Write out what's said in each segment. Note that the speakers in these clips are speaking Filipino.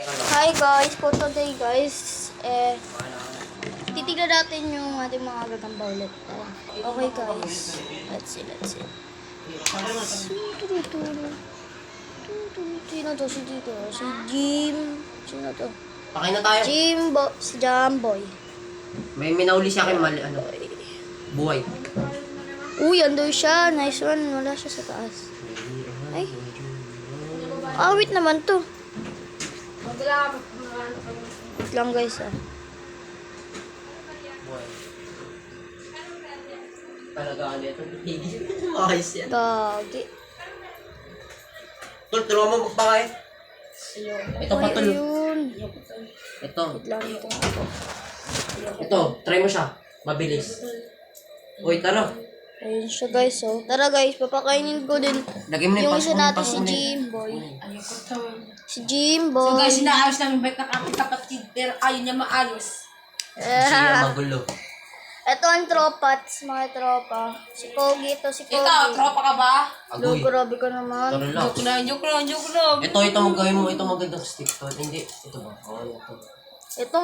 Hi guys, for today guys, titignan natin yung ating mga gagamba ulit. Okay guys, let's see. Sino to? Si Tito? Si Jim? Sino to? Pakain na tayo. Si Jamboy. May minauli siya akin mali, buhay. Uy, ando siya. Nice one. Wala siya sa taas. Ay. Awit naman to. Wait lang guys Buhay. Talaga ito. Ayos yan. Gagi. Tol, turuan mo magpakain. Ito pa tol. Ayun. Ito. Wait lang ito. Ito, try mo siya. Mabilis. Uy, tara. Ayun siya guys Tara guys, papakainin ko din Lagyan mo na yung yung isa natin si pasok mo na yun. Jimboy. Ayoko to. Si Jimboy. So guys, inaayos namin bike ng aking kapatid pero ayaw niya maayos. Siya magulo. Ito ang tropats, mga tropa. Si Pogi ito, si Pogi. Ikaw, tropa ka ba? Agoy. Grabe ka naman. Tara lang. Joke lang. Ito magawin mo. Ito magandang stick. To. Hindi. Ito ba? Oo, ito.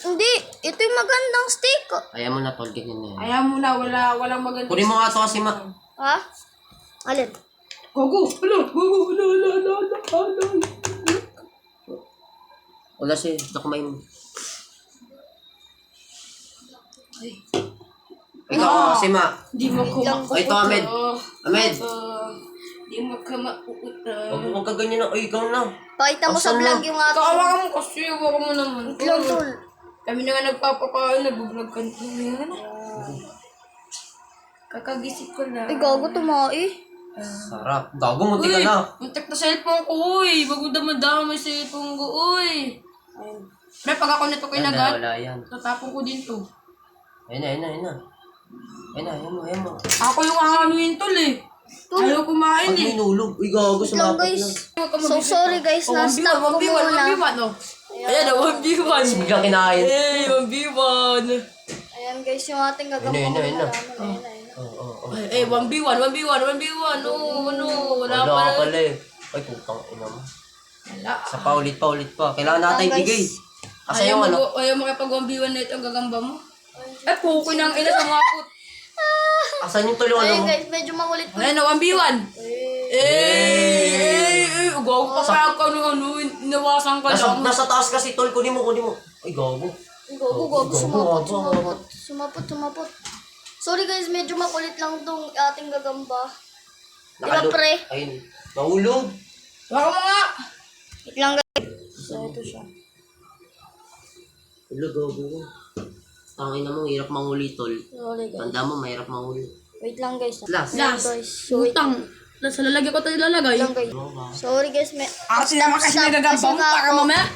Hindi. Ito yung magandang stick. Ayaw mo na tol. Ganyan na yan. Ayaw mo na, walang maganda. Kunin mo nga ito kasi Ha? Alin? Gogo. Wala si Dakmay mo. Ikaw, si Ma. Di mo ko Lang. Ito, Ahmed. Ahmed. Di mo ka mauuta. Huwag ka ganyan na. Ay, ikaw na. Pakita mo sa Asan vlog na? yung Ikaw, aking. awakan mo kasi, awakan mo naman. Wait lang, tol. Kami na nga nagpapakain, nag-vlog ka na. Kakagisip ko na. Ay, gago tumai. Sarap. Gago mo, ka na. Muntik na cellphone ko, uy. Bago damay sa cellphone ko, uy. Pre, pag ako nito kinagat, Wala yan. tatapon ko din to. Ayun na. Ayan mo. Ako yung aanuin tol eh. Ayaw kumain Pag eh. minulog. Uy, gago, Wait lang sumapit guys. na. So sorry guys, na-stop ko muna. 1v1, oh. Ayan, 1v1. Biglang kinain. Eh, 1v1. Ayan guys, yung ating gagamba. Ayun na. Ayun. Eh, 1v1. Oh, wala Wala pa. ka pala eh. Ay, putang ina mo. Wala. Sa paulit pa. Kailangan natin Guys. ibigay. Asa yung ano? Ayaw makipag 1v1 na ito ang gagamba mo. Eh, pukoy ng ina sa mga put. Asan yung tulong ano Ayun mo? guys, medyo makulit ko. Ayan na, 1v1. Gago ka pa ako inawasan ka lang. Nasa taas kasi tol. Kunin mo. Ay, gago. Gago, sumapot. Sorry guys, medyo makulit lang tong ating gagamba. Diba pre? Ayun. Nahulog. Baka mo nga. Wait lang guys. So ito siya. Hulog, gago. Tangin na mo, hirap manguli tol. Sorry guys. Tanda mo, mahirap manguli. Wait lang guys. Last. Ayan, guys. So, wait Utang. Sa lalagyan ko tayo lalagay. lang guys. Sorry guys, Kasi naman kasi nagagamba mo para mamaya.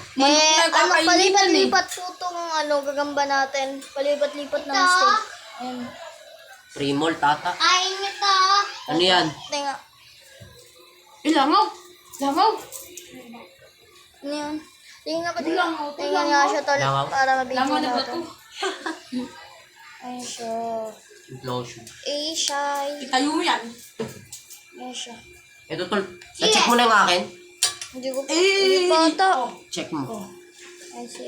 Palipat-lipat po itong gagamba natin. Palipat-lipat ng steak. Ayan. Primol, tata. Kain nito. Ano yan? Tinga. Langaw. Ano yun? Tingnan pa tingnan nga siya tol Langaw. para mabigyan Langaw na ba natin. ito? Ayun siya. Implosion. Shy. Itayo mo yan. Ayun siya. Ito tol. Na-check mo na yung akin. Hindi pa ata. Check mo. Ayun siya.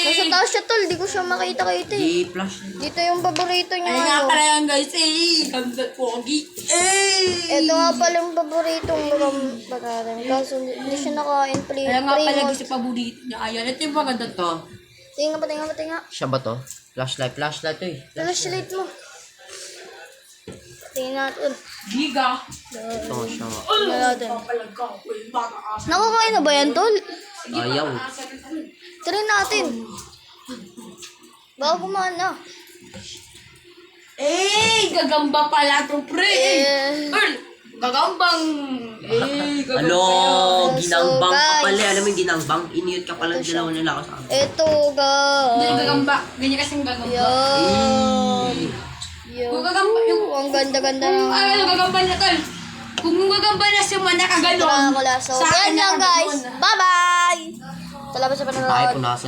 Nasa taas siya tol, di ko siya makita-kita eh. Di-flash. Dito yung paborito niya. Ay nga pala yan guys Ganda pogi. Ito nga pala yung paboritong gagamba natin. Kaso hindi siya nakain. Kaya nga pala gusto paborito niya. Ayan, ito yung maganda to. Ito. Tingnan pa. Siya ba to? Flashlight to eh. Flashlight mo. Tingnan natin. Giga. Ito nga siya nga. Tingnan natin. Papalag ka. Baka asa. Nakakain na ba yan, tol? Ayaw. Try natin. Baka kumana. Gagamba pala to pre. Earl, gagambang. Gagamba Ano? pala. Ginangbang ka guys. pala. Alam mo yung ginangbang? Iniyot ka pala dalawa nila ako sa akin. Ito, Hindi, guys. gagamba. Ganyan kasing gagamba. Yan. Yung gagamba, yung... Ang ganda-ganda ng... Ay, gagamba niya tol. Kung yung gagamba na siya man nakaganon. Dracula. So, sa akin yan lang, guys. nakaganon. Bye-bye! Salamat sa Tayo panonood. punasan.